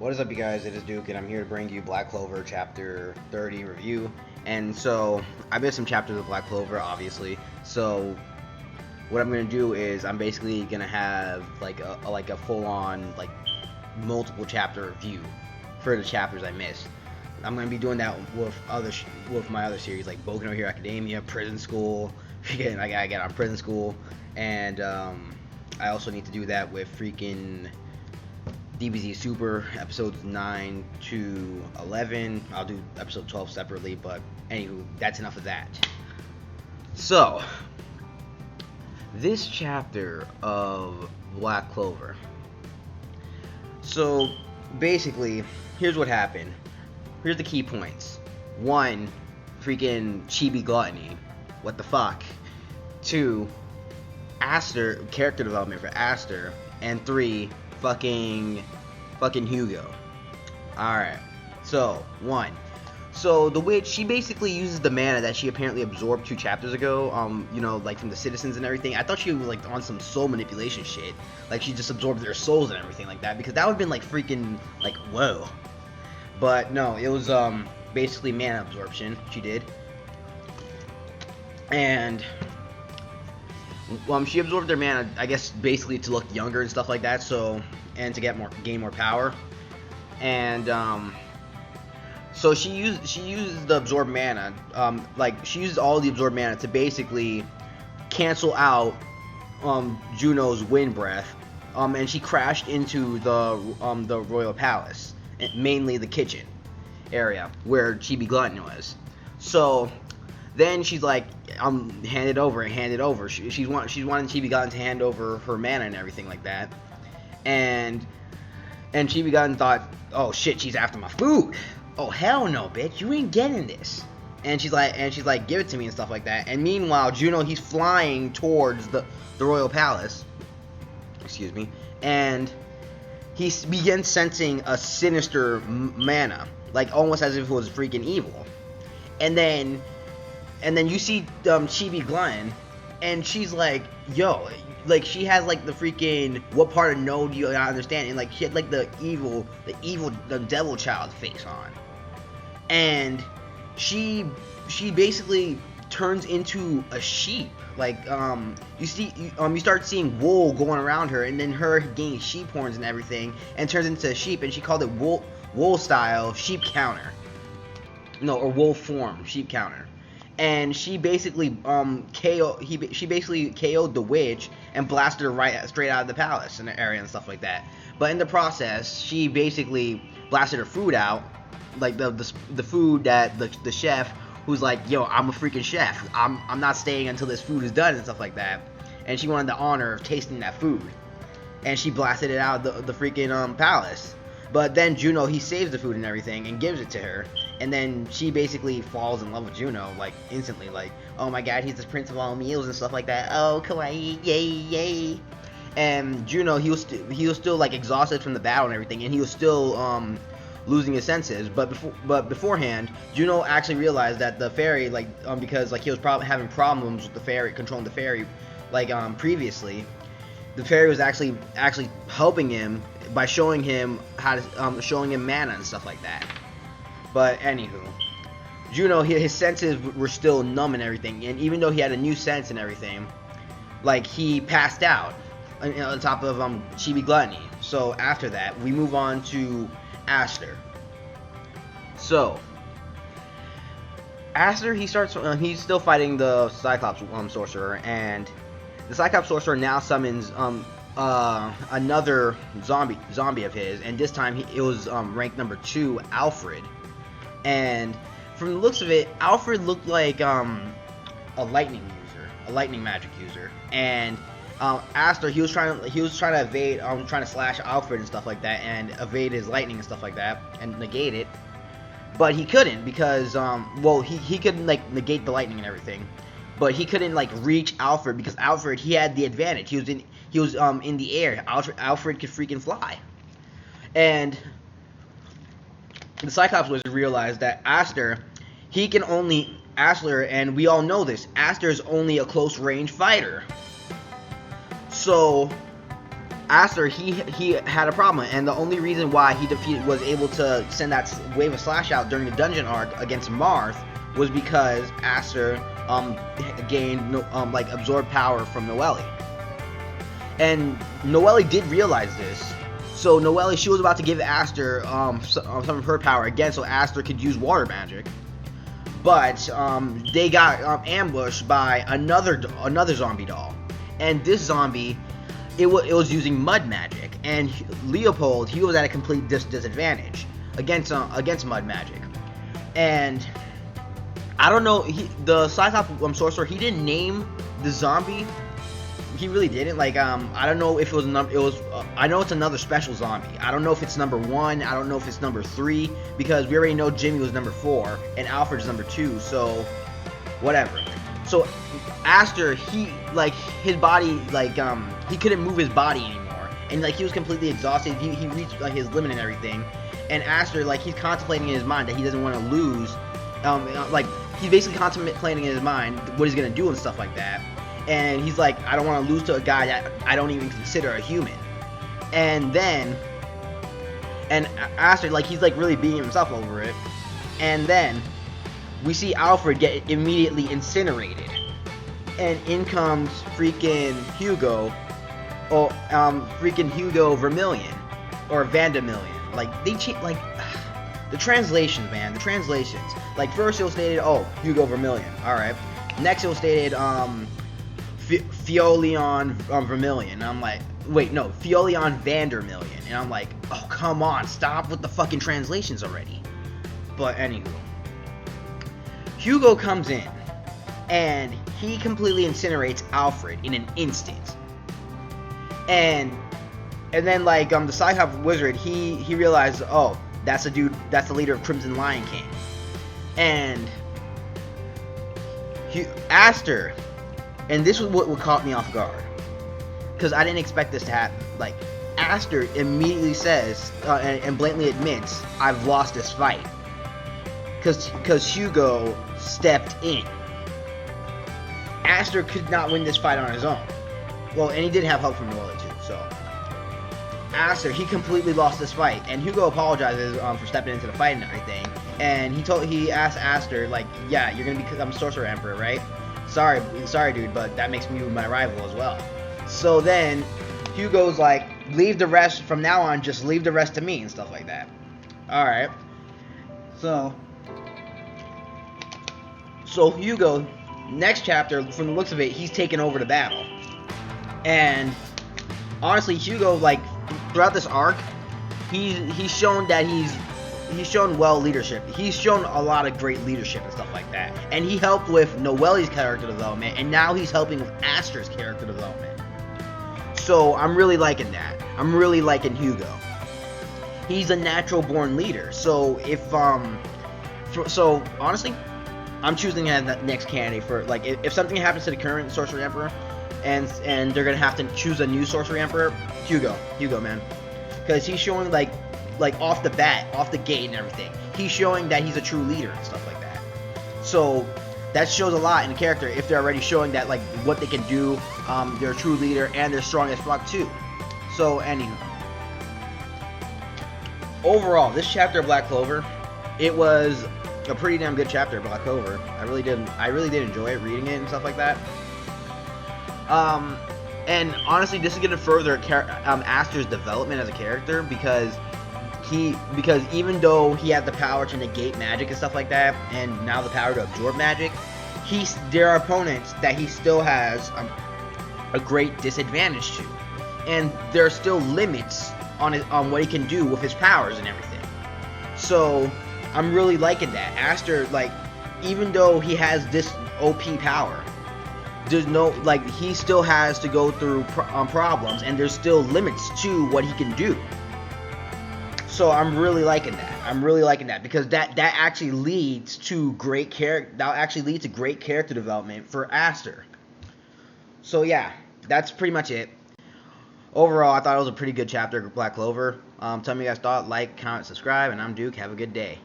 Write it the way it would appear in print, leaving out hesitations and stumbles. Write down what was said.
What is up, you guys? It is Duke, and I'm here to bring you Black Clover Chapter 30 review. And so, I missed some chapters of Black Clover, obviously. So, what I'm gonna do is I'm basically gonna have like a full-on multiple chapter review for the chapters I missed. I'm gonna be doing that with my other series like Boku no Hero Academia, Prison School. Freaking, I gotta get on Prison School, and I also need to do that with freaking DBZ Super episodes 9 to 11. I'll do episode 12 separately, but anywho, that's enough of that. So, this chapter of Black Clover. So, basically, here's what happened. Here's the key points. 1, freaking Chibi Gluttony. What the fuck? 2, Aster, character development for Aster. And 3, fucking Huego. Alright. So, 1. So, the witch, she basically uses the mana that she apparently absorbed 2 chapters ago, like from the citizens and everything. I thought she was like on some soul manipulation shit. Like she just absorbed their souls and everything like that, because that would have been like freaking, like, whoa. But no, it was basically mana absorption she did. And she absorbed their mana, I guess, basically to look younger and stuff like that, so, and to gain more power. And so she used the absorbed mana, she used all the absorbed mana to basically cancel out Juno's wind breath, and she crashed into the royal palace, mainly the kitchen area where Chibi Gluttony was. So then she's like, hand it over. She's wanting Chibi Gluttony to hand over her mana and everything like that. And Chibi Gluttony thought, oh shit, she's after my food. Oh hell no, bitch, you ain't getting this. And she's like, give it to me and stuff like that. And meanwhile, Juno, he's flying towards the royal palace. Excuse me. And he begins sensing a sinister mana, like almost as if it was freaking evil. And then you see Chibi Gluttony, and she's like, yo, like she has like the freaking, what part of no do you not understand? And like she had like the devil child face on, and she basically turns into a sheep. Like you start seeing wool going around her, and then her gaining sheep horns and everything, and turns into a sheep, and she called it wool style sheep counter. No, or wool form sheep counter. And she basically she basically KO'd the witch and blasted her straight out of the palace in the area and stuff like that. But in the process, she basically blasted her food out, like the food that the chef, who's like, yo, I'm a freaking chef, I'm not staying until this food is done and stuff like that. And she wanted the honor of tasting that food, and she blasted it out of the freaking palace. But then Juno, he saves the food and everything and gives it to her. And then she basically falls in love with Juno, like, instantly. Like, oh my god, he's the prince of all meals and stuff like that. Oh, kawaii, yay. And Juno, he was still, like, exhausted from the battle and everything. And he was still, losing his senses. But beforehand, Juno actually realized that the fairy, like, because, like, he was probably having problems with the fairy, controlling the fairy, like, previously. The fairy was actually helping him by showing him showing him mana and stuff like that. But anywho, Juno, his senses were still numb and everything, and even though he had a new sense and everything, like, he passed out on top of Chibi Gluttony. So after that, we move on to Aster. So Aster, he's still fighting the Cyclops sorcerer, and the Cyclops sorcerer now summons another zombie of his, and this time it was rank number 2, Alfred. And from the looks of it, Alfred looked like a lightning magic user. And Aster, he was trying to evade, trying to slash Alfred and stuff like that, and evade his lightning and stuff like that, and negate it. But he couldn't, because he could like negate the lightning and everything, but he couldn't like reach Alfred, because Alfred, he had the advantage. He was in the air. Alfred could freaking fly. And the Cyclops wizard realized that Aster, and we all know this, Aster is only a close range fighter. So Aster, he had a problem, and the only reason why he was able to send that wave of slash out during the dungeon arc against Marth was because Aster gained like absorbed power from Noelle. And Noelle did realize this. So Noelle, she was about to give Aster some of her power again, so Aster could use water magic. But they got ambushed by another zombie doll, and this zombie, it was using mud magic, and Leopold, he was at a complete disadvantage against mud magic. And I don't know, the Cyclops sorcerer, he didn't name the zombie. He really didn't. Like, I don't know if it was I know it's another special zombie. I don't know if it's number 1. I don't know if it's number 3, because we already know Jimmy was number 4 and Alfred's number 2. So, whatever. So, Aster, his body, he couldn't move his body anymore, and like he was completely exhausted. He reached like his limit and everything. And Aster, like, he's contemplating in his mind that he doesn't want to lose. Like, he's basically contemplating in his mind what he's gonna do and stuff like that. And he's like, I don't want to lose to a guy that I don't even consider a human. And Aster, like, he's like really beating himself over it. And then we see Alfred get immediately incinerated, and in comes freaking Hugo, Hugo Vermilion or Vandemillion. Like, they like the translations, man. The translations. Like, first it was stated, oh, Hugo Vermilion. All right. Next it was stated, Fioleon Vermilion. And I'm like, wait, no, Fioleon Vandermillion. And I'm like, oh, come on, stop with the fucking translations already. But anywho, Hugo comes in, and he completely incinerates Alfred in an instant. And then, like, the Cyclops wizard, he realized, oh, that's the leader of Crimson Lion King. And Aster, and this was what caught me off guard, because I didn't expect this to happen. Like, Aster immediately says and blatantly admits, I've lost this fight, because Hugo stepped in. Aster could not win this fight on his own. Well, and he did have help from Noelle too. So Aster, he completely lost this fight, and Hugo apologizes for stepping into the fight and everything. And he asked Aster, like, yeah, you're gonna become Sorcerer Emperor, right? Sorry, dude, but that makes me my rival as well. So then Hugo's like, leave the rest from now on. Just leave the rest to me and stuff like that. All right. So Hugo, next chapter, from the looks of it, he's taken over the battle. And honestly, Hugo, like, throughout this arc, he's shown that he's shown well leadership. He's shown a lot of great leadership and stuff like that. And he helped with Noelle's character development, and now he's helping with Aster's character development. So I'm really liking that. I'm really liking Hugo. He's a natural born leader. So so honestly, I'm choosing him as the next candidate for, like, if something happens to the current Sorcerer Emperor, and they're gonna have to choose a new Sorcerer Emperor, Hugo, man, because he's showing like off the bat, off the gate and everything, he's showing that he's a true leader and stuff like that. So that shows a lot in the character if they're already showing that, like, what they can do. They're a true leader, and they're strong as fuck too. So anywho, overall, this chapter of Black Clover, it was a pretty damn good chapter of Black Clover. I really did enjoy it, reading it and stuff like that. And honestly, this is gonna further Aster's development as a character, because even though he had the power to negate magic and stuff like that, and now the power to absorb magic, there are opponents that he still has a great disadvantage to, and there are still limits on what he can do with his powers and everything. So I'm really liking that. Aster, like, even though he has this OP power, there's no, like, he still has to go through problems, and there's still limits to what he can do. So I'm really liking that. Because that actually leads to great character development for Aster. So yeah, that's pretty much it. Overall, I thought it was a pretty good chapter of Black Clover. Tell me what you guys thought. Like, comment, subscribe, and I'm Duke. Have a good day.